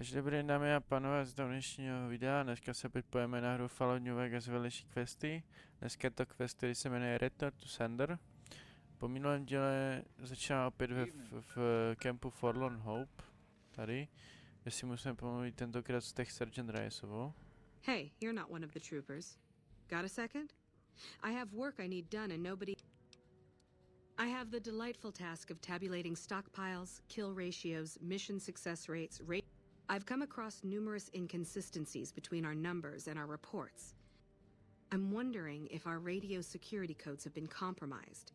Takže dobrý den, dámy a pánové, z dnešního videa. Dneska se podpojeme na hru Fallout New Vegas vedlejší questy. Dneska je to quest, který se jmenuje Return to Sender. Po minulém díle začíná opět v kempu Forlorn Hope, tady, kde si musíme pomluvit tentokrát s Tech Sergeant Reyesovou. Hey, you're not one of the troopers. Got a second? I have work I need done and nobody... I have the delightful task of tabulating stockpiles, kill ratios, mission success rates, I've come across numerous inconsistencies between our numbers and our reports. I'm wondering if our radio security codes have been compromised.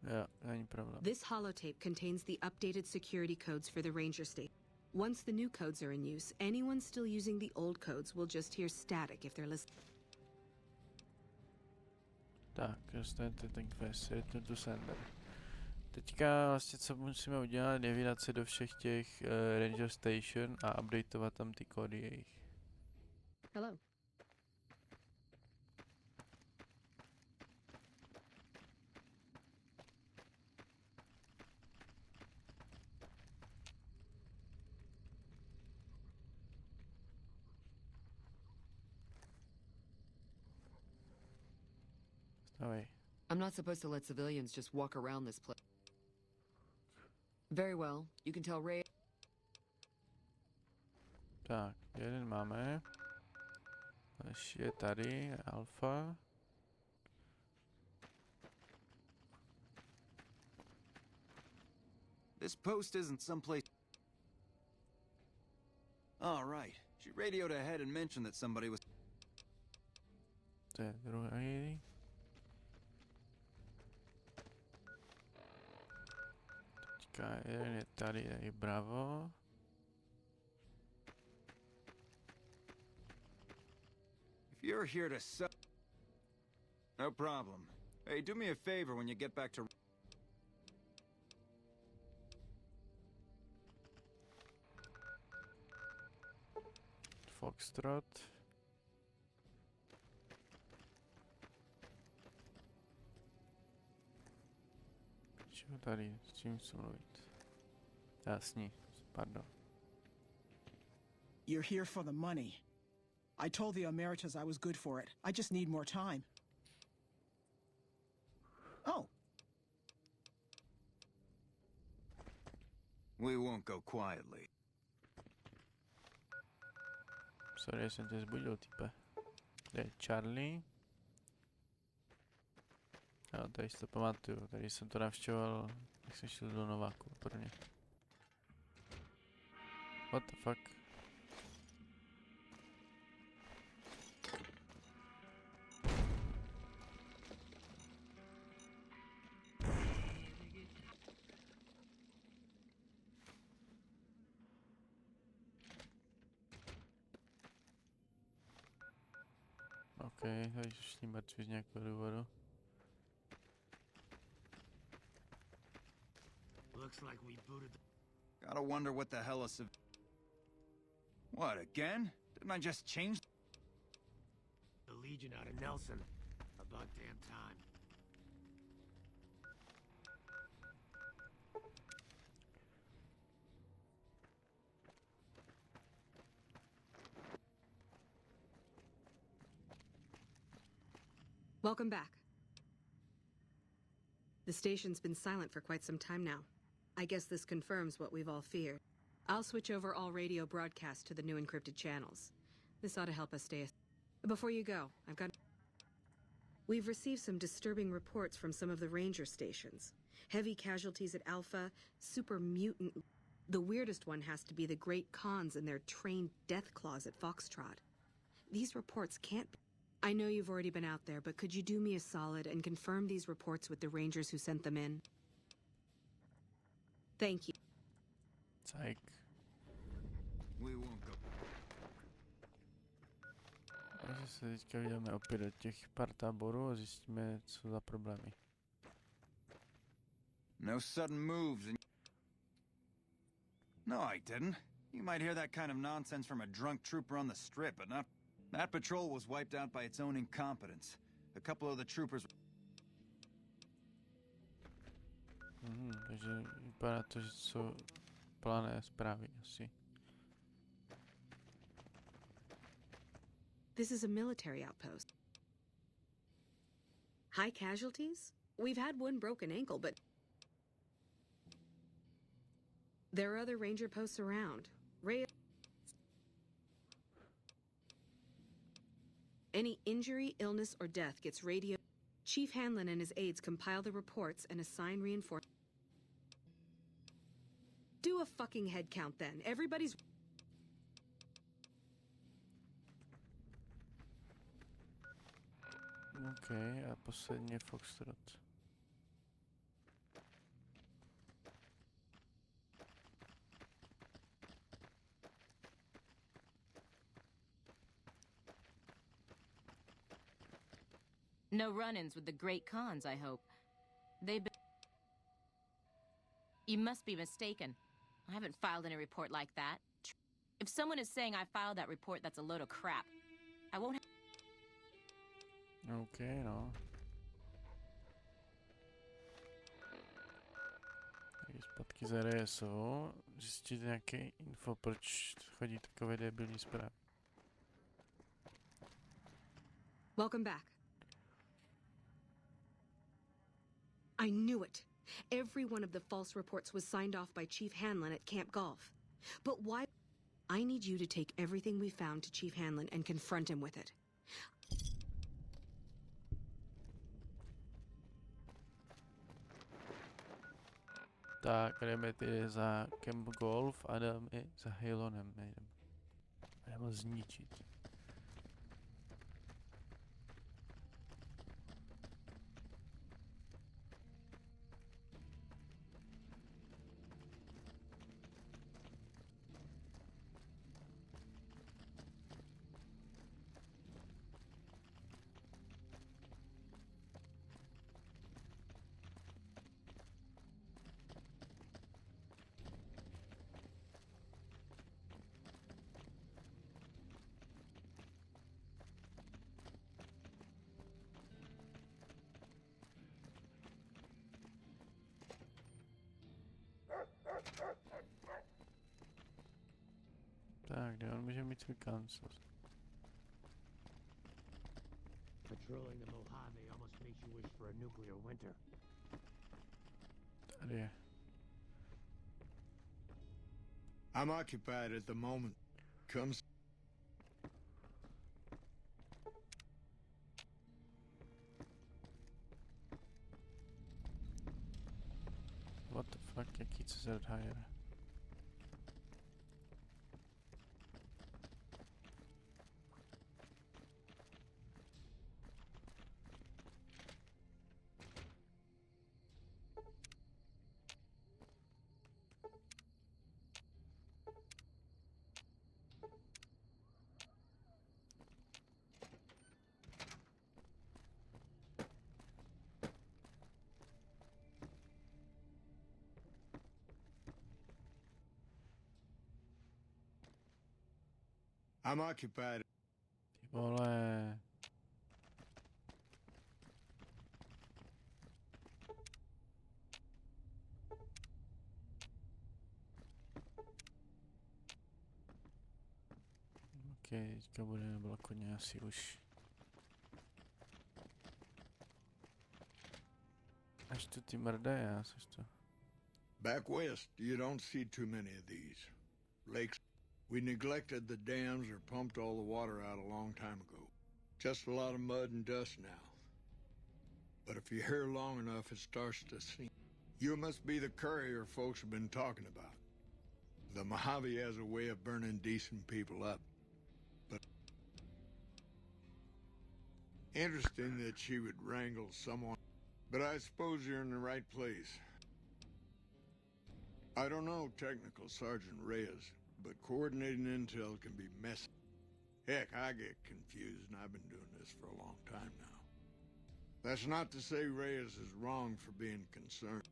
Yeah, any problem. This holotape contains the updated security codes for the ranger station. Once the new codes are in use, anyone still using the old codes will just hear static if they're listening. Tak, dostanete ten quest, Return to Sender. Teďka vlastně co musíme udělat je vydat se do všech těch Ranger Station a updateovat tam ty kódy jejich. Hello. Stavej. I'm not supposed to let civilians just walk around this place. Very well. You can tell Ray. Tak, jeden máme. Další je tady, Alfa. This post isn't someplace. All right. She radioed ahead and mentioned that somebody was. To je druhý. Teďka jeden je tady, je Bravo. If you're here to sell. No problem. Hey, do me a favor when you get back to. Foxtrot. Čeho tady, s čím chci mluvit? Jasný, pardon. You're here for the money. I told the Emeritus I was good for it. I just need more time. Oh. We won't go quietly. Sorry, jsem tě zbudil, type. Kde je Charlie? Jo, tady si to pamatuju, tady jsem to navštěvoval, jak jsem šel do Nováku, prvně. What the fuck? OK, tady všichni mrtví z nějakého důvodu. Looks like we booted. Gotta wonder what the hell is. What again? Didn't I just change? The Legion out of Nelson. About damn time. Welcome back. The station's been silent for quite some time now. I guess this confirms what we've all feared. I'll switch over all radio broadcasts to the new encrypted channels. This ought to help us stay. Before you go, We've received some disturbing reports from some of the ranger stations. Heavy casualties at Alpha, super mutant... The weirdest one has to be the Great Khans and their trained death claws at Foxtrot. These reports can't be... I know you've already been out there, but could you do me a solid and confirm these reports with the rangers who sent them in? Thank you. Psych. We won't go. Takže se teďka vydáme opět do těch pár táborů a zjistíme, co za problémy. No sudden moves and... No, I didn't. You might hear that kind of nonsense from a drunk trooper on the strip, but not... That patrol was wiped out by its own incompetence. A couple of the troopers... Takže vypadá to, že jsou plané zprávy asi. This is a military outpost. High casualties? We've had one broken ankle, but there are other ranger posts around. Any injury, illness, or death gets radio. Chief Hanlon and his aides compile the reports and assign reinforcements. Do a fucking head count then. Everybody's... OK, a posledně Foxtrot. No run-ins with the great cons, I hope. They've been... You must be mistaken. I haven't filed any report like that. If someone is saying I filed that report, that's a load of crap. I won't OK, no. Takže zpátky za RSO. Zjistit nějaké info, proč chodí takové debilní zprávy. Welcome back. I knew it. Every one of the false reports was signed off by Chief Hanlon at Camp Golf. But why? I need you to take everything we found to Chief Hanlon and confront him with it. Tak, jdeme tedy za Camp Golf a jdeme za Halonem. Jdeme ho zničit. Tak, kde on může mít svůj kancel? Patrolling the Mojave almost makes you wish for a nuclear winter. Tady je. I'm occupied at the moment. Comes. What the fuck, jaký CZ hire? I'm occupied. Ty vole. OK, teďka bude na balkoně asi už. Až to ty mrde, já seš to. Back west, you don't see too many of these. Lakes. We neglected the dams or pumped all the water out a long time ago. Just a lot of mud and dust now. But if you're here long enough, it starts to sink. You must be the courier folks have been talking about. The Mojave has a way of burning decent people up. But interesting that she would wrangle someone. But I suppose you're in the right place. I don't know Technical Sergeant Reyes, but coordinating intel can be messy. Heck, I get confused, and I've been doing this for a long time now. That's not to say Reyes is wrong for being concerned.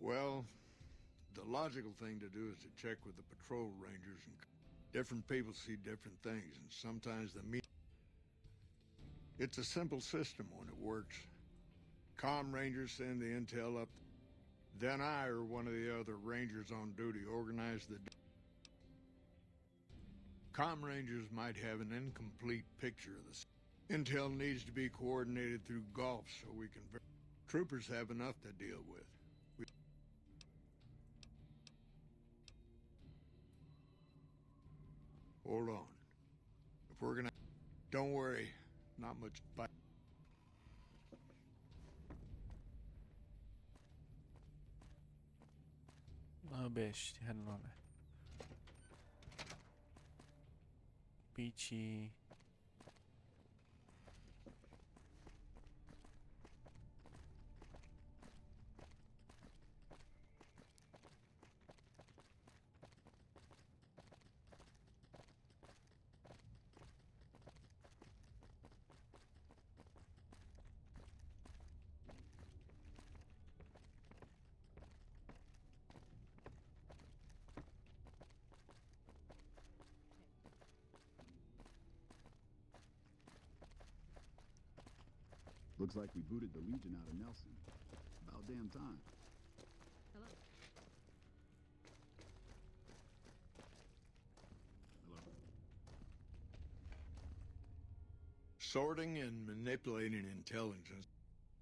Well, the logical thing to do is to check with the patrol rangers, and different people see different things, and sometimes the It's a simple system when it works. Comm rangers send the intel up. Then I or one of the other rangers on duty organize the... Comm Rangers might have an incomplete picture of this. Intel needs to be coordinated through Gulf so we can... Troopers have enough to deal with. Hold on. If we're gonna... Don't worry. Not much fight. No běž, Henlone. Píči. Looks like we booted the Legion out of Nelson. About damn time. Hello. Hello. Sorting and manipulating intelligence.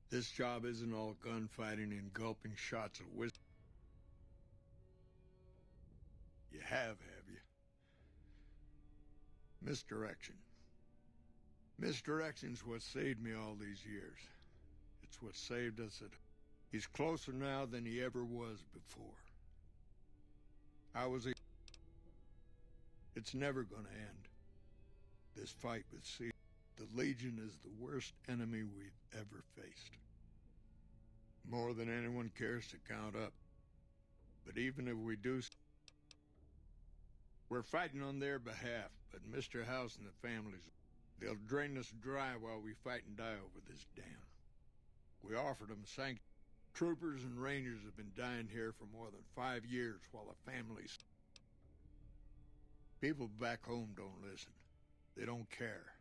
This job isn't all gunfighting and gulping shots of wisdom. You have you? Misdirection. Misdirection's what saved me all these years. It's what saved us at... He's closer now than he ever was before. I was a... It's never gonna end. This fight with C. The Legion is the worst enemy we've ever faced. More than anyone cares to count up. But even if we do... We're fighting on their behalf, but Mr. House and the families... They'll drain us dry while we fight and die over this dam. We offered them sanction. Troopers and Rangers have been dying here for more than 5 years while the families... People back home don't listen. They don't care.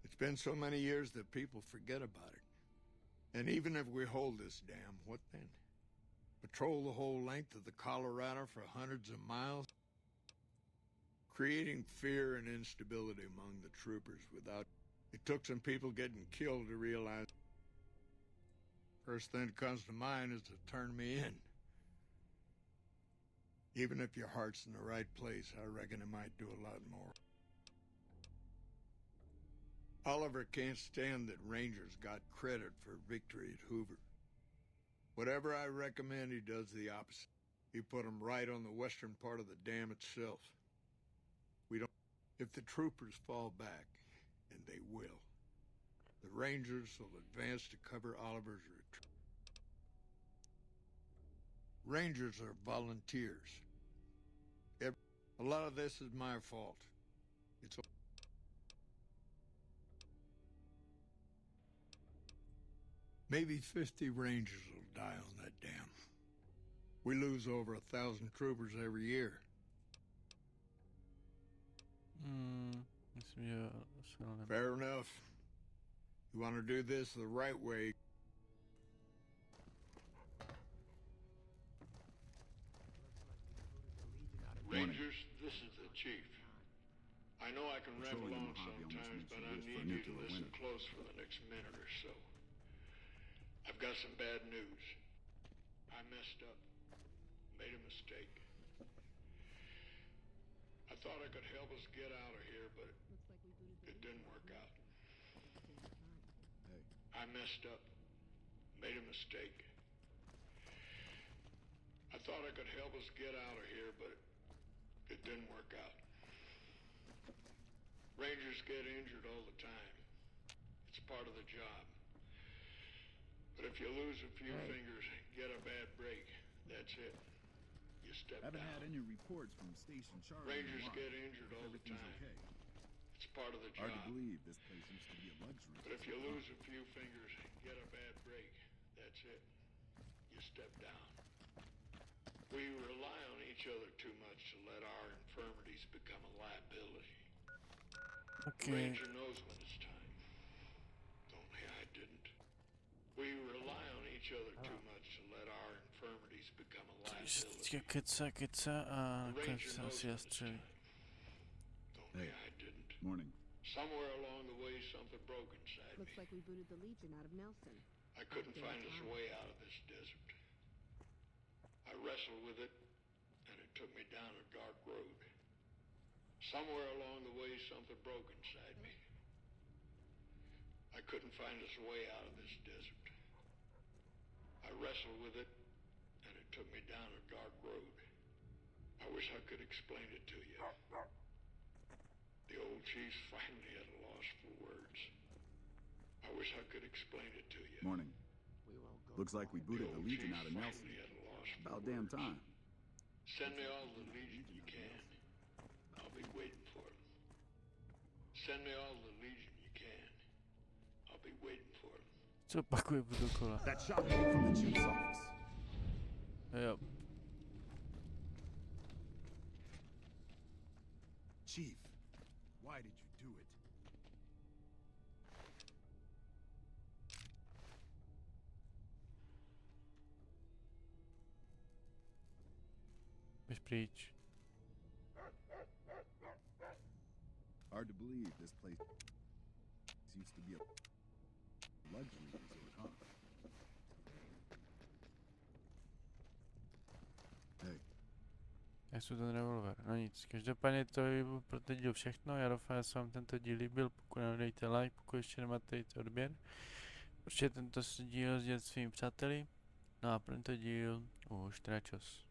It's been so many years that people forget about it. And even if we hold this dam, what then? Patrol the whole length of the Colorado for hundreds of miles? Creating fear and instability among the troopers without... It took some people getting killed to realize... First thing that comes to mind is to turn me in. Even if your heart's in the right place, I reckon it might do a lot more. Oliver can't stand that Rangers got credit for victory at Hoover. Whatever I recommend, he does the opposite. He put them right on the western part of the dam itself. If the troopers fall back, and they will, the Rangers will advance to cover Oliver's retreat. Rangers are volunteers. A lot of this is my fault. Maybe 50 Rangers will die on that dam. We lose over 1,000 troopers every year. Fair enough. You want to do this the right way. Rangers, this is the chief. I know I can ramble on sometimes, but I need you to listen close for the next minute or so. I've got some bad news. I messed up. Made a mistake. I thought I could help us get out of here, but it didn't work out. I messed up. Made a mistake. I thought I could help us get out of here, but it didn't work out. Rangers get injured all the time. It's part of the job. But if you lose a few fingers, get a bad break, that's it. You step Haven't down. had any reports from Station Charlie. Rangers get injured all the time. Okay. It's part of the job. Hard to believe this place used to be a luxury. But if you lose a few fingers, get a bad break, that's it. You step down. We rely on each other too much to let our infirmities become a liability. Okay. Ranger knows when it's time. Only I didn't. We rely on each other too much to let our infirmities become a liability. Teďka keca a keca si jastřelí. Hey. Hey. I didn't. Morning. Somewhere along the way, something broke inside Looks me. like we booted the Legion out of Nelson. I couldn't find us a way out of this desert. I wrestled with it, and it took me down a dark road. Somewhere along the way, something broke inside me. I couldn't find us a way out of this desert. I wrestled with it, and it took me down a dark road. I wish I could explain it to you. The old chief's finally at a loss for words. I wish I could explain it to you. Morning. We won't go. Looks like we booted the old Legion chief's out of Nelson. finally at a loss for About damn words. time. Send me all the Legion you can. I'll be waiting for them. Send me all the Legion you can. I'll be waiting for them. Co opakuje dokola. That shot came from the chief's office. Jo. Chief, why did you do it? Běž pryč. Hard to believe this place used to be a luxury resort, huh? Hey, Jak jsou ten revolver? No nic, každopádně to by bylo pro teď díl všechno. Já doufám, že se vám tento díl líbil. Pokud ne, dejte like, pokud ještě nemáte, dejte odběr. Určitě tento díl sdělit svými přáteli. No a pro tento díl už teda čas.